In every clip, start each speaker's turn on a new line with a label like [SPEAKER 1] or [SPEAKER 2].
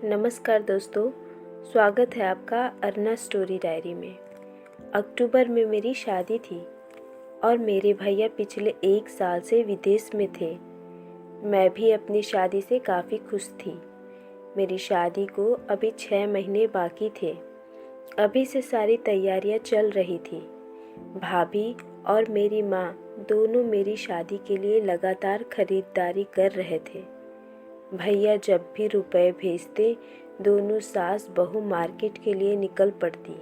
[SPEAKER 1] नमस्कार दोस्तों, स्वागत है आपका अर्ना स्टोरी डायरी में। अक्टूबर में मेरी शादी थी और मेरे भैया पिछले 1 साल से विदेश में थे। मैं भी अपनी शादी से काफ़ी खुश थी। मेरी शादी को अभी 6 महीने बाकी थे। अभी से सारी तैयारियां चल रही थी। भाभी और मेरी माँ दोनों मेरी शादी के लिए लगातार खरीदारी कर रहे थे। भैया जब भी रुपए भेजते, दोनों सास बहू मार्केट के लिए निकल पड़ती।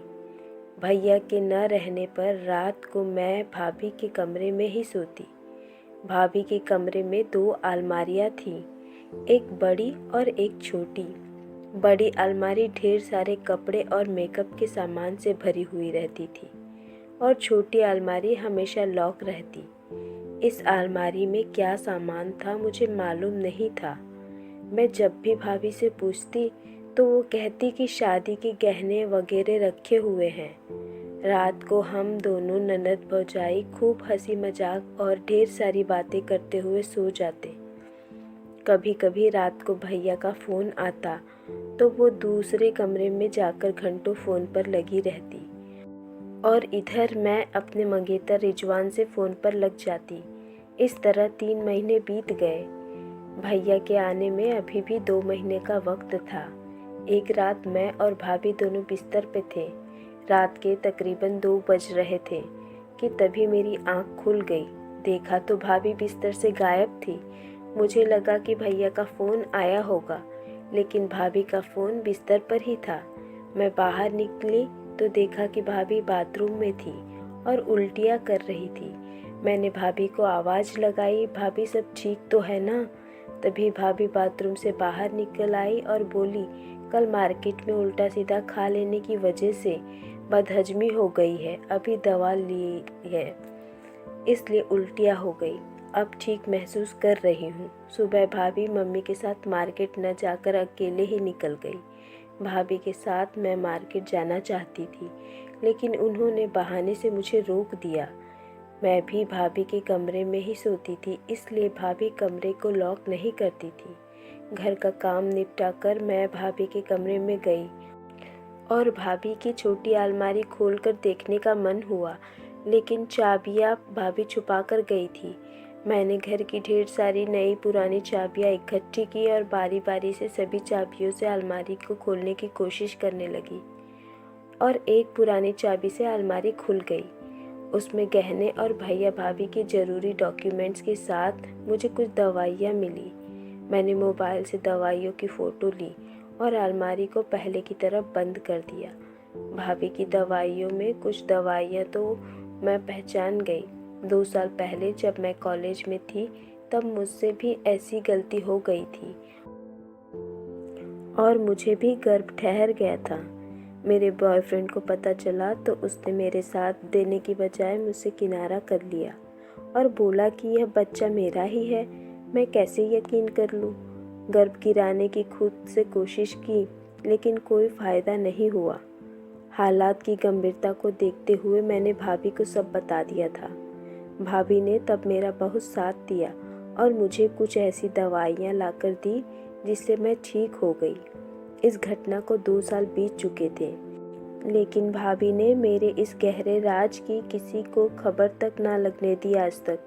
[SPEAKER 1] भैया के न रहने पर रात को मैं भाभी के कमरे में ही सोती। भाभी के कमरे में 2 अलमारियां थीं, एक बड़ी और एक छोटी। बड़ी अलमारी ढेर सारे कपड़े और मेकअप के सामान से भरी हुई रहती थी और छोटी अलमारी हमेशा लॉक रहती। इस अलमारी में क्या सामान था मुझे मालूम नहीं था। मैं जब भी भाभी से पूछती तो वो कहती कि शादी के गहने वगैरह रखे हुए हैं। रात को हम दोनों ननद भौजाई खूब हंसी मजाक और ढेर सारी बातें करते हुए सो जाते। कभी कभी रात को भैया का फ़ोन आता तो वो दूसरे कमरे में जाकर घंटों फ़ोन पर लगी रहती और इधर मैं अपने मंगेतर रिजवान से फ़ोन पर लग जाती। इस तरह 3 महीने बीत गए। भैया के आने में अभी भी 2 महीने का वक्त था। एक रात मैं और भाभी दोनों बिस्तर पे थे। रात के तकरीबन 2 बज रहे थे कि तभी मेरी आंख खुल गई। देखा तो भाभी बिस्तर से गायब थी। मुझे लगा कि भैया का फ़ोन आया होगा, लेकिन भाभी का फ़ोन बिस्तर पर ही था। मैं बाहर निकली तो देखा कि भाभी बाथरूम में थी और उल्टियाँ कर रही थी। मैंने भाभी को आवाज़ लगाई, भाभी सब ठीक तो है ना? तभी भाभी बाथरूम से बाहर निकल आई और बोली, कल मार्केट में उल्टा सीधा खा लेने की वजह से बदहजमी हो गई है, अभी दवा ली है इसलिए उल्टियाँ हो गई, अब ठीक महसूस कर रही हूँ। सुबह भाभी मम्मी के साथ मार्केट न जाकर अकेले ही निकल गई। भाभी के साथ मैं मार्केट जाना चाहती थी, लेकिन उन्होंने बहाने से मुझे रोक दिया। मैं भी भाभी के कमरे में ही सोती थी, इसलिए भाभी कमरे को लॉक नहीं करती थी। घर का काम निपटा कर मैं भाभी के कमरे में गई और भाभी की छोटी अलमारी खोलकर देखने का मन हुआ, लेकिन चाबियां भाभी छुपा कर गई थी। मैंने घर की ढेर सारी नई पुरानी चाबियां इकट्ठी की और बारी बारी से सभी चाबियों से अलमारी को खोलने की कोशिश करने लगी और एक पुरानी चाबी से अलमारी खुल गई। उसमें गहने और भैया भाभी के ज़रूरी डॉक्यूमेंट्स के साथ मुझे कुछ दवाइयाँ मिली। मैंने मोबाइल से दवाइयों की फ़ोटो ली और अलमारी को पहले की तरह बंद कर दिया। भाभी की दवाइयों में कुछ दवाइयाँ तो मैं पहचान गई। 2 साल पहले जब मैं कॉलेज में थी तब मुझसे भी ऐसी गलती हो गई थी और मुझे भी गर्भ ठहर गया था। मेरे बॉयफ्रेंड को पता चला तो उसने मेरे साथ देने की बजाय मुझसे किनारा कर लिया और बोला कि यह बच्चा मेरा ही है। मैं कैसे यकीन कर लूँ? गर्भ गिराने की खुद से कोशिश की, लेकिन कोई फ़ायदा नहीं हुआ। हालात की गंभीरता को देखते हुए मैंने भाभी को सब बता दिया था। भाभी ने तब मेरा बहुत साथ दिया और मुझे कुछ ऐसी दवाइयाँ लाकर दी जिससे मैं ठीक हो गई। इस घटना को 2 साल बीत चुके थे, लेकिन भाभी ने मेरे इस गहरे राज की किसी को खबर तक ना लगने दी आज तक।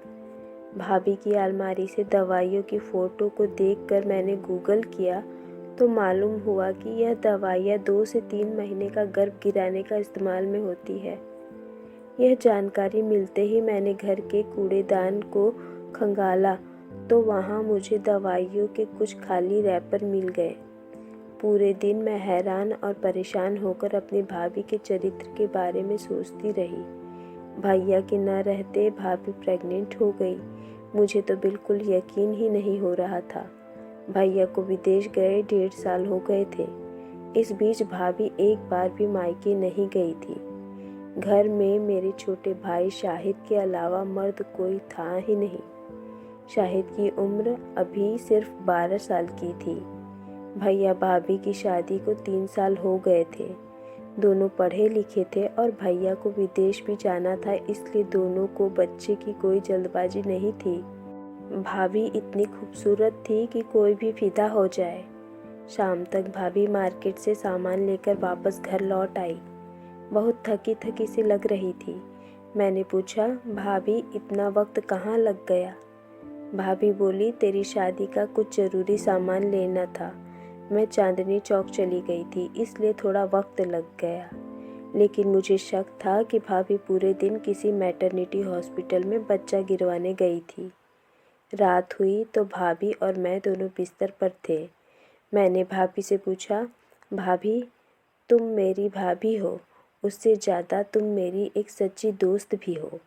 [SPEAKER 1] भाभी की अलमारी से दवाइयों की फ़ोटो को देखकर मैंने गूगल किया तो मालूम हुआ कि यह दवाइयाँ 2 से 3 महीने का गर्भ गिराने का इस्तेमाल में होती है। यह जानकारी मिलते ही मैंने घर के कूड़ेदान को खंगाला तो वहाँ मुझे दवाइयों के कुछ खाली रैपर मिल गए। पूरे दिन मैं हैरान और परेशान होकर अपनी भाभी के चरित्र के बारे में सोचती रही। भैया के न रहते भाभी प्रेग्नेंट हो गई। मुझे तो बिल्कुल यकीन ही नहीं हो रहा था। भैया को विदेश गए 1.5 साल हो गए थे। इस बीच भाभी एक बार भी मायके नहीं गई थी। घर में मेरे छोटे भाई शाहिद के अलावा मर्द कोई था ही नहीं। शाहिद की उम्र अभी सिर्फ 12 साल की थी। भैया भाभी की शादी को 3 साल हो गए थे। दोनों पढ़े लिखे थे और भैया को विदेश भी जाना था, इसलिए दोनों को बच्चे की कोई जल्दबाजी नहीं थी। भाभी इतनी खूबसूरत थी कि कोई भी फिदा हो जाए। शाम तक भाभी मार्केट से सामान लेकर वापस घर लौट आई। बहुत थकी थकी सी लग रही थी। मैंने पूछा, भाभी इतना वक्त कहाँ लग गया? भाभी बोली, तेरी शादी का कुछ ज़रूरी सामान लेना था। मैं चांदनी चौक चली गई थी, इसलिए थोड़ा वक्त लग गया। लेकिन मुझे शक था कि भाभी पूरे दिन किसी मैटरनिटी हॉस्पिटल में बच्चा गिरवाने गई थी। रात हुई तो भाभी और मैं दोनों बिस्तर पर थे। मैंने भाभी से पूछा, भाभी तुम मेरी भाभी हो, उससे ज़्यादा तुम मेरी एक सच्ची दोस्त भी हो।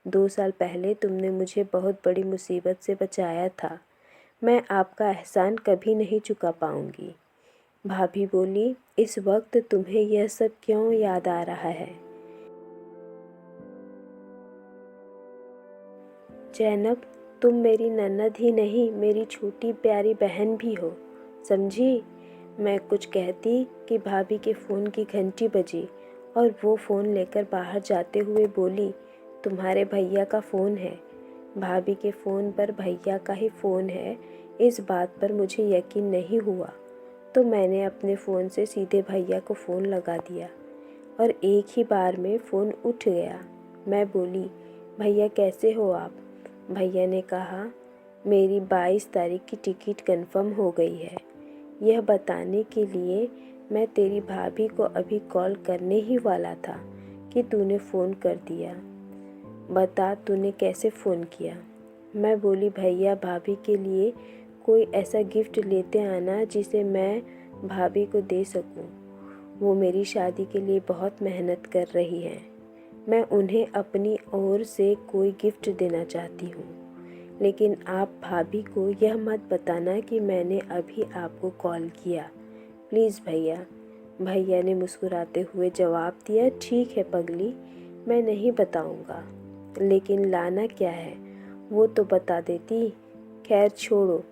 [SPEAKER 1] 2 साल पहले तुमने मुझे बहुत बड़ी मुसीबत से बचाया था। मैं आपका एहसान कभी नहीं चुका पाऊंगी। भाभी बोली, इस वक्त तुम्हें यह सब क्यों याद आ रहा है? जैनब, तुम मेरी ननद ही नहीं, मेरी छोटी प्यारी बहन भी हो, समझी? मैं कुछ कहती कि भाभी के फ़ोन की घंटी बजी और वो फ़ोन लेकर बाहर जाते हुए बोली, तुम्हारे भैया का फ़ोन है। भाभी के फ़ोन पर भैया का ही फ़ोन है, इस बात पर मुझे यकीन नहीं हुआ, तो मैंने अपने फ़ोन से सीधे भैया को फ़ोन लगा दिया और एक ही बार में फ़ोन उठ गया। मैं बोली, भैया कैसे हो आप? भैया ने कहा, मेरी 22 तारीख की टिकट कंफर्म हो गई है। यह बताने के लिए मैं तेरी भाभी को अभी कॉल करने ही वाला था कि तूने फ़ोन कर दिया। बता तूने कैसे फ़ोन किया? मैं बोली, भैया भाभी के लिए कोई ऐसा गिफ्ट लेते आना जिसे मैं भाभी को दे सकूं। वो मेरी शादी के लिए बहुत मेहनत कर रही हैं। मैं उन्हें अपनी ओर से कोई गिफ्ट देना चाहती हूँ, लेकिन आप भाभी को यह मत बताना कि मैंने अभी आपको कॉल किया, प्लीज़ भैया। भैया ने मुस्कुराते हुए जवाब दिया, ठीक है पगली, मैं नहीं बताऊँगा, लेकिन लाना क्या है वो तो बता देती। खैर छोड़ो,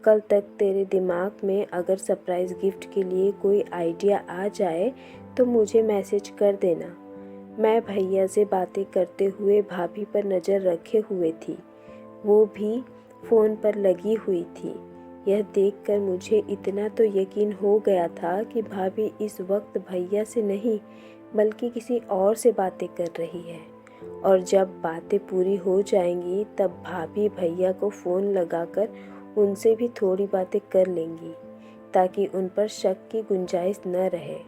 [SPEAKER 1] कल तक तेरे दिमाग में अगर सरप्राइज़ गिफ्ट के लिए कोई आइडिया आ जाए तो मुझे मैसेज कर देना। मैं भैया से बातें करते हुए भाभी पर नज़र रखे हुए थी। वो भी फ़ोन पर लगी हुई थी। यह देखकर मुझे इतना तो यकीन हो गया था कि भाभी इस वक्त भैया से नहीं बल्कि किसी और से बातें कर रही है, और जब बातें पूरी हो जाएंगी तब भाभी भैया को फ़ोन लगाकर उनसे भी थोड़ी बातें कर लेंगी ताकि उन पर शक की गुंजाइश न रहे।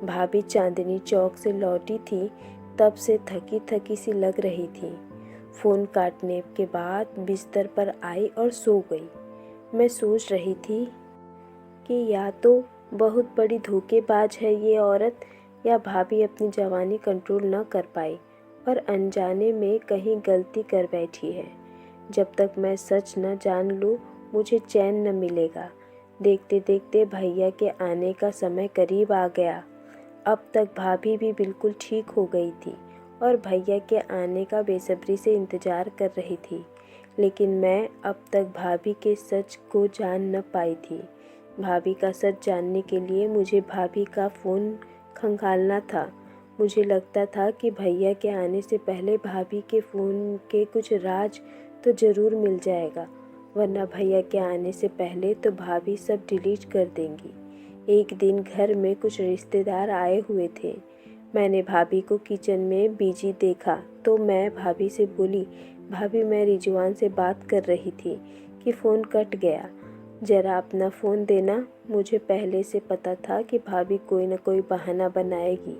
[SPEAKER 1] भाभी चांदनी चौक से लौटी थी, तब से थकी थकी सी लग रही थी। फ़ोन काटने के बाद बिस्तर पर आई और सो गई। मैं सोच रही थी कि या तो बहुत बड़ी धोखेबाज है ये औरत, या भाभी अपनी जवानी कंट्रोल न कर पाई और अनजाने में कहीं गलती कर बैठी है। जब तक मैं सच न जान लूँ मुझे चैन न मिलेगा। देखते देखते भैया के आने का समय करीब आ गया। अब तक भाभी भी बिल्कुल ठीक हो गई थी और भैया के आने का बेसब्री से इंतज़ार कर रही थी, लेकिन मैं अब तक भाभी के सच को जान न पाई थी। भाभी का सच जानने के लिए मुझे भाभी का फ़ोन खंगालना था। मुझे लगता था कि भैया के आने से पहले भाभी के फ़ोन के कुछ राज तो ज़रूर मिल जाएगा, वरना भैया के आने से पहले तो भाभी सब डिलीट कर देंगी। एक दिन घर में कुछ रिश्तेदार आए हुए थे। मैंने भाभी को किचन में बिजी देखा तो मैं भाभी से बोली, भाभी मैं रिजवान से बात कर रही थी कि फ़ोन कट गया, ज़रा अपना फ़ोन देना। मुझे पहले से पता था कि भाभी कोई न कोई बहाना बनाएगी।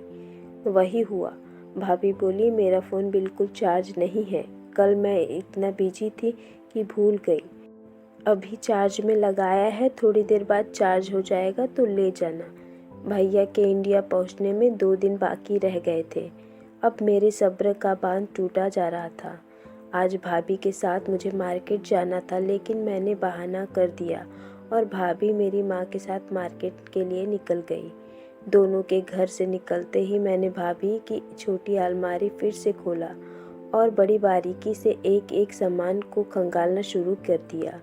[SPEAKER 1] वही हुआ। भाभी बोली, मेरा फ़ोन बिल्कुल चार्ज नहीं है, कल मैं इतना बिजी थी कि भूल गई। अभी चार्ज में लगाया है, थोड़ी देर बाद चार्ज हो जाएगा तो ले जाना। भैया के इंडिया पहुंचने में 2 दिन बाकी रह गए थे। अब मेरे सब्र का बांध टूटा जा रहा था। आज भाभी के साथ मुझे मार्केट जाना था, लेकिन मैंने बहाना कर दिया और भाभी मेरी माँ के साथ मार्केट के लिए निकल गई। दोनों के घर से निकलते ही मैंने भाभी की छोटी अलमारी फिर से खोला और बड़ी बारीकी से एक एक सामान को खंगालना शुरू कर दिया।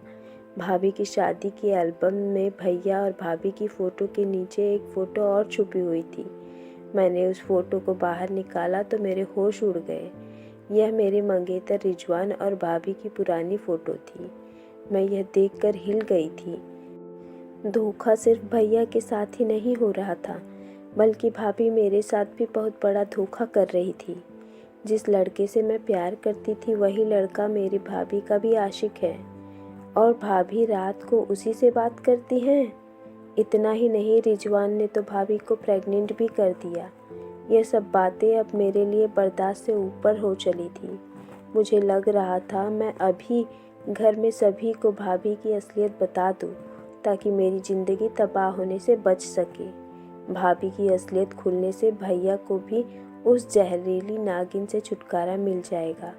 [SPEAKER 1] भाभी की शादी की एल्बम में भैया और भाभी की फ़ोटो के नीचे एक फ़ोटो और छुपी हुई थी। मैंने उस फ़ोटो को बाहर निकाला तो मेरे होश उड़ गए। यह मेरे मंगेतर रिजवान और भाभी की पुरानी फ़ोटो थी। मैं यह देखकर हिल गई थी। धोखा सिर्फ भैया के साथ ही नहीं हो रहा था, बल्कि भाभी मेरे साथ भी बहुत बड़ा धोखा कर रही थी। जिस लड़के से मैं प्यार करती थी वही लड़का मेरी भाभी का भी आशिक है, और भाभी रात को उसी से बात करती हैं। इतना ही नहीं, रिजवान ने तो भाभी को प्रेग्नेंट भी कर दिया। यह सब बातें अब मेरे लिए बर्दाश्त से ऊपर हो चली थी। मुझे लग रहा था मैं अभी घर में सभी को भाभी की असलियत बता दूं, ताकि मेरी ज़िंदगी तबाह होने से बच सके। भाभी की असलियत खुलने से भैया को भी उस जहरीली नागिन से छुटकारा मिल जाएगा।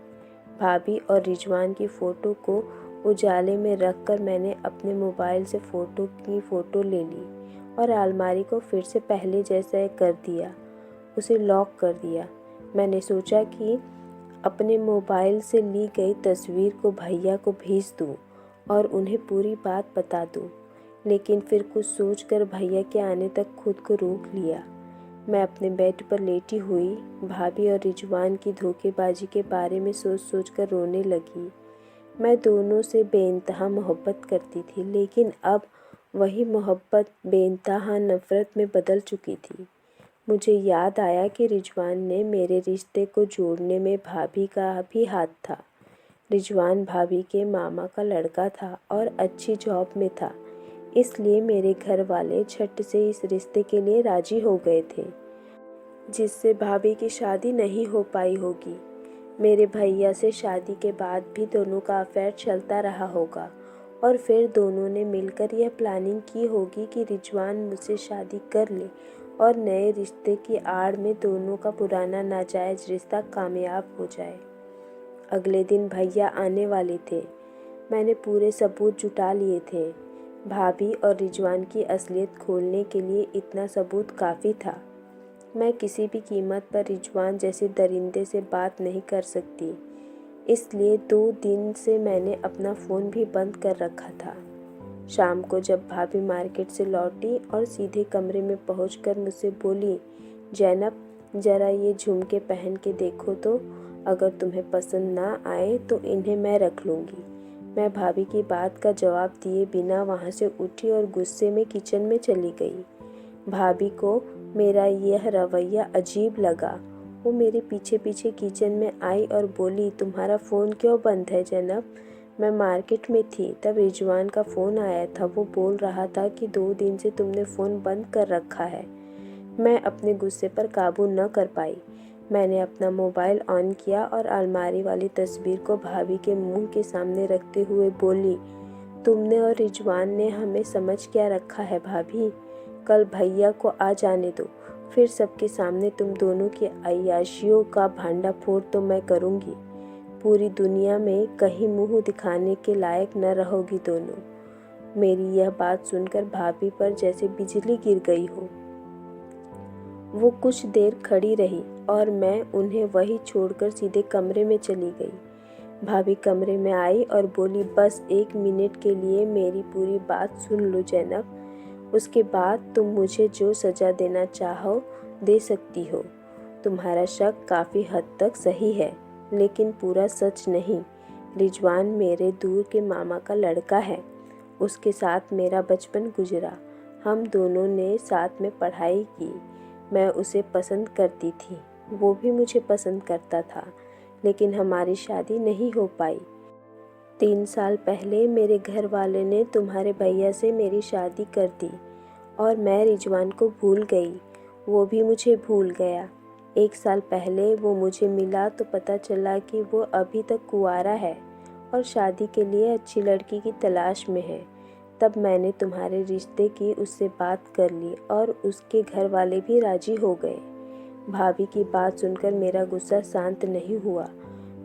[SPEAKER 1] भाभी और रिजवान की फ़ोटो को उजाले में रखकर मैंने अपने मोबाइल से फ़ोटो ले ली और अलमारी को फिर से पहले जैसा कर दिया, उसे लॉक कर दिया। मैंने सोचा कि अपने मोबाइल से ली गई तस्वीर को भैया को भेज दूं और उन्हें पूरी बात बता दूं, लेकिन फिर कुछ सोचकर भैया के आने तक खुद को रोक लिया। मैं अपने बेड पर लेटी हुई भाभी और रिजवान की धोखेबाजी के बारे में सोच कर रोने लगी। मैं दोनों से बेइंतहा मोहब्बत करती थी, लेकिन अब वही मोहब्बत बेइंतहा नफ़रत में बदल चुकी थी। मुझे याद आया कि रिजवान ने मेरे रिश्ते को जोड़ने में भाभी का भी हाथ था। रिजवान भाभी के मामा का लड़का था और अच्छी जॉब में था, इसलिए मेरे घर वाले झट से इस रिश्ते के लिए राजी हो गए थे, जिससे भाभी की शादी नहीं हो पाई होगी। मेरे भैया से शादी के बाद भी दोनों का अफेयर चलता रहा होगा, और फिर दोनों ने मिलकर यह प्लानिंग की होगी कि रिजवान मुझसे शादी कर ले और नए रिश्ते की आड़ में दोनों का पुराना नाजायज़ रिश्ता कामयाब हो जाए। अगले दिन भैया आने वाले थे। मैंने पूरे सबूत जुटा लिए थे। भाभी और रिजवान की असलियत खोलने के लिए इतना सबूत काफ़ी था। मैं किसी भी कीमत पर रिजवान जैसे दरिंदे से बात नहीं कर सकती, इसलिए 2 दिन से मैंने अपना फ़ोन भी बंद कर रखा था। शाम को जब भाभी मार्केट से लौटी और सीधे कमरे में पहुंचकर मुझसे बोली, जैनब ज़रा ये झुमके पहन के देखो तो, अगर तुम्हें पसंद ना आए तो इन्हें मैं रख लूँगी। मैं भाभी की बात का जवाब दिए बिना वहाँ से उठी और गुस्से में किचन में चली गई। भाभी को मेरा यह रवैया अजीब लगा। वो मेरे पीछे पीछे किचन में आई और बोली, तुम्हारा फ़ोन क्यों बंद है जैनब? मैं मार्केट में थी तब रिजवान का फ़ोन आया था। वो बोल रहा था कि 2 दिन से तुमने फ़ोन बंद कर रखा है। मैं अपने गुस्से पर काबू न कर पाई। मैंने अपना मोबाइल ऑन किया और अलमारी वाली तस्वीर को भाभी के मुंह के सामने रखते हुए बोली, तुमने और रिजवान ने हमें समझ क्या रखा है भाभी? कल भैया को आ जाने दो, फिर सबके सामने तुम दोनों की अय्याशियों का भांडाफोड़ तो मैं करूँगी। पूरी दुनिया में कहीं मुंह दिखाने के लायक न रहोगी दोनों। मेरी यह बात सुनकर भाभी पर जैसे बिजली गिर गई हो। वो कुछ देर खड़ी रही और मैं उन्हें वही छोड़कर सीधे कमरे में चली गई। भाभी कमरे में आई और बोली, बस 1 मिनट के लिए मेरी पूरी बात सुन लो जैनब, उसके बाद तुम मुझे जो सज़ा देना चाहो दे सकती हो। तुम्हारा शक काफ़ी हद तक सही है, लेकिन पूरा सच नहीं। रिजवान मेरे दूर के मामा का लड़का है। उसके साथ मेरा बचपन गुजरा। हम दोनों ने साथ में पढ़ाई की। मैं उसे पसंद करती थी, वो भी मुझे पसंद करता था, लेकिन हमारी शादी नहीं हो पाई। 3 साल पहले मेरे घर वाले ने तुम्हारे भैया से मेरी शादी कर दी और मैं रिजवान को भूल गई। वो भी मुझे भूल गया। 1 साल पहले वो मुझे मिला तो पता चला कि वो अभी तक कुंवारा है और शादी के लिए अच्छी लड़की की तलाश में है। तब मैंने तुम्हारे रिश्ते की उससे बात कर ली और उसके घर वाले भी राजी हो गए। भाभी की बात सुनकर मेरा गुस्सा शांत नहीं हुआ।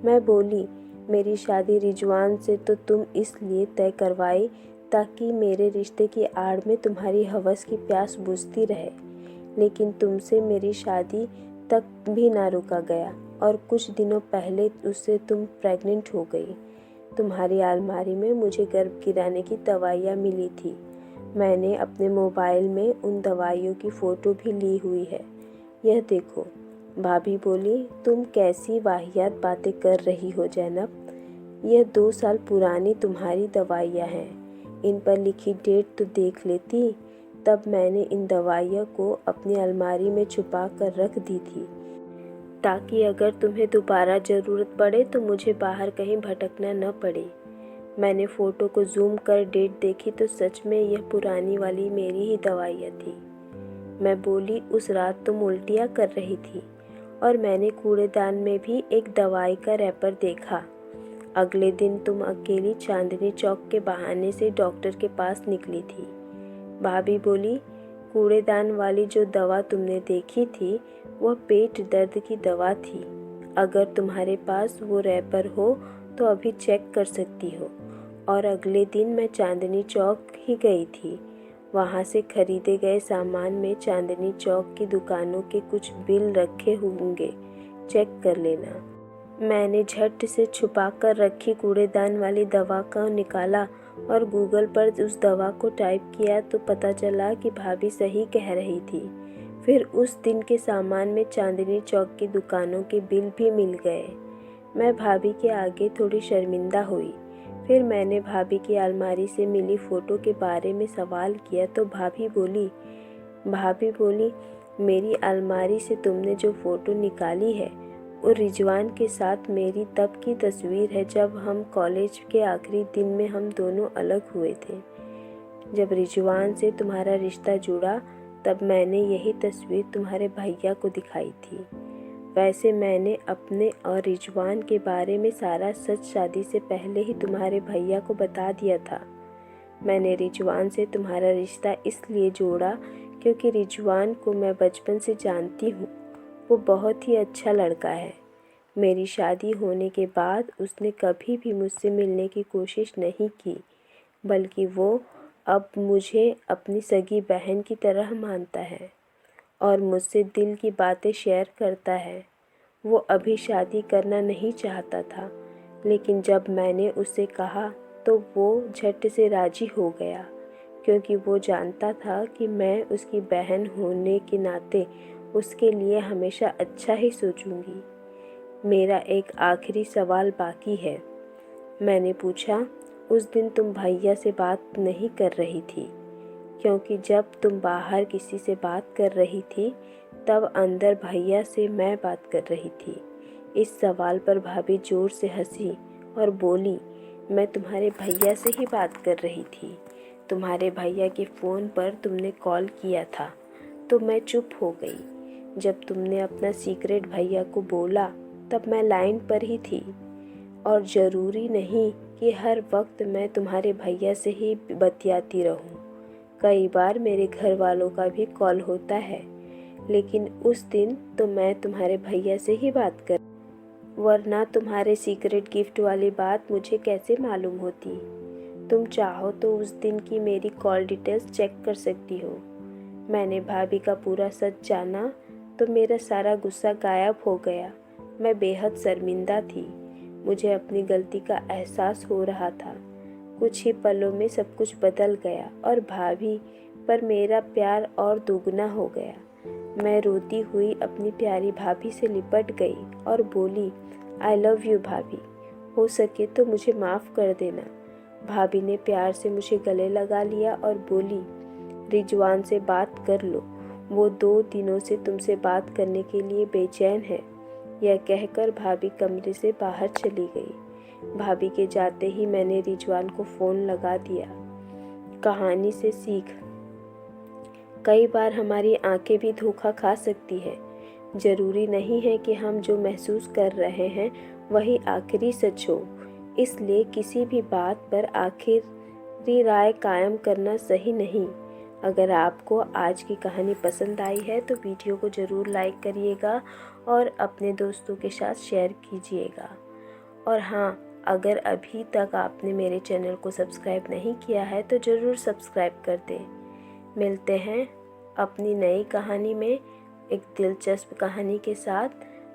[SPEAKER 1] मैं बोली, मेरी शादी रिजवान से तो तुम इसलिए तय करवाई ताकि मेरे रिश्ते की आड़ में तुम्हारी हवस की प्यास बुझती रहे, लेकिन तुमसे मेरी शादी तक भी ना रुका गया और कुछ दिनों पहले उससे तुम प्रेग्नेंट हो गई। तुम्हारी अलमारी में मुझे गर्भ गिराने की दवाइयाँ मिली थी। मैंने अपने मोबाइल में उन दवाइयों की फ़ोटो भी ली हुई है, यह देखो। भाभी बोली, तुम कैसी वाहियात बातें कर रही हो जैनब? यह 2 साल पुरानी तुम्हारी दवाइयाँ हैं। इन पर लिखी डेट तो देख लेती। तब मैंने इन दवाइयों को अपनी अलमारी में छुपा कर रख दी थी, ताकि अगर तुम्हें दोबारा ज़रूरत पड़े तो मुझे बाहर कहीं भटकना न पड़े। मैंने फ़ोटो को जूम कर डेट देखी तो सच में यह पुरानी वाली मेरी ही दवाइयाँ थी। मैं बोली, उस रात तुम उल्टियाँ कर रही थी और मैंने कूड़ेदान में भी एक दवाई का रैपर देखा। अगले दिन तुम अकेली चांदनी चौक के बहाने से डॉक्टर के पास निकली थी। भाभी बोली, कूड़ेदान वाली जो दवा तुमने देखी थी वह पेट दर्द की दवा थी। अगर तुम्हारे पास वो रैपर हो तो अभी चेक कर सकती हो। और अगले दिन मैं चांदनी चौक ही गई थी। वहाँ से खरीदे गए सामान में चांदनी चौक की दुकानों के कुछ बिल रखे होंगे, चेक कर लेना। मैंने झट से छुपा कर रखी कूड़ेदान वाली दवा का निकाला और गूगल पर उस दवा को टाइप किया तो पता चला कि भाभी सही कह रही थी। फिर उस दिन के सामान में चांदनी चौक की दुकानों के बिल भी मिल गए। मैं भाभी के आगे थोड़ी शर्मिंदा हुई। फिर मैंने भाभी की अलमारी से मिली फ़ोटो के बारे में सवाल किया तो भाभी बोली, मेरी अलमारी से तुमने जो फ़ोटो निकाली है वो रिजवान के साथ मेरी तब की तस्वीर है, जब हम कॉलेज के आखिरी दिन में हम दोनों अलग हुए थे। जब रिजवान से तुम्हारा रिश्ता जुड़ा तब मैंने यही तस्वीर तुम्हारे भैया को दिखाई थी। वैसे मैंने अपने और रिजवान के बारे में सारा सच शादी से पहले ही तुम्हारे भैया को बता दिया था। मैंने रिजवान से तुम्हारा रिश्ता इसलिए जोड़ा क्योंकि रिजवान को मैं बचपन से जानती हूँ। वो बहुत ही अच्छा लड़का है। मेरी शादी होने के बाद उसने कभी भी मुझसे मिलने की कोशिश नहीं की, बल्कि वो अब मुझे अपनी सगी बहन की तरह मानता है और मुझसे दिल की बातें शेयर करता है। वो अभी शादी करना नहीं चाहता था, लेकिन जब मैंने उससे कहा तो वो झट से राजी हो गया, क्योंकि वो जानता था कि मैं उसकी बहन होने के नाते उसके लिए हमेशा अच्छा ही सोचूंगी। मेरा एक आखिरी सवाल बाकी है। मैंने पूछा, उस दिन तुम भैया से बात नहीं कर रही थी, क्योंकि जब तुम बाहर किसी से बात कर रही थी तब अंदर भैया से मैं बात कर रही थी। इस सवाल पर भाभी जोर से हंसी और बोली, मैं तुम्हारे भैया से ही बात कर रही थी। तुम्हारे भैया के फ़ोन पर तुमने कॉल किया था तो मैं चुप हो गई। जब तुमने अपना सीक्रेट भैया को बोला तब मैं लाइन पर ही थी। और ज़रूरी नहीं कि हर वक्त मैं तुम्हारे भैया से ही बतियाती रहूं। कई बार मेरे घर वालों का भी कॉल होता है, लेकिन उस दिन तो मैं तुम्हारे भैया से ही बात कर, वरना तुम्हारे सीक्रेट गिफ्ट वाली बात मुझे कैसे मालूम होती। तुम चाहो तो उस दिन की मेरी कॉल डिटेल्स चेक कर सकती हो। मैंने भाभी का पूरा सच जाना तो मेरा सारा गुस्सा गायब हो गया। मैं बेहद शर्मिंदा थी। मुझे अपनी गलती का एहसास हो रहा था। कुछ ही पलों में सब कुछ बदल गया और भाभी पर मेरा प्यार और दोगुना हो गया। मैं रोती हुई अपनी प्यारी भाभी से लिपट गई और बोली, आई लव यू भाभी, हो सके तो मुझे माफ़ कर देना। भाभी ने प्यार से मुझे गले लगा लिया और बोली, रिजवान से बात कर लो, वो 2 दिनों से तुमसे बात करने के लिए बेचैन है। यह कहकर भाभी कमरे से बाहर चली गई। भाभी के जाते ही मैंने रिजवान को फ़ोन लगा दिया। कहानी से सीख, कई बार हमारी आंखें भी धोखा खा सकती है। ज़रूरी नहीं है कि हम जो महसूस कर रहे हैं वही आखिरी सच हो। इसलिए किसी भी बात पर आखिरी राय कायम करना सही नहीं। अगर आपको आज की कहानी पसंद आई है तो वीडियो को ज़रूर लाइक करिएगा और अपने दोस्तों के साथ शेयर कीजिएगा। और हाँ, अगर अभी तक आपने मेरे चैनल को सब्सक्राइब नहीं किया है तो ज़रूर सब्सक्राइब कर दें। मिलते हैं अपनी नई कहानी में एक दिलचस्प कहानी के साथ।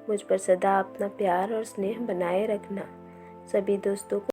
[SPEAKER 1] मुझ पर सदा अपना प्यार और स्नेह बनाए रखना। सभी दोस्तों को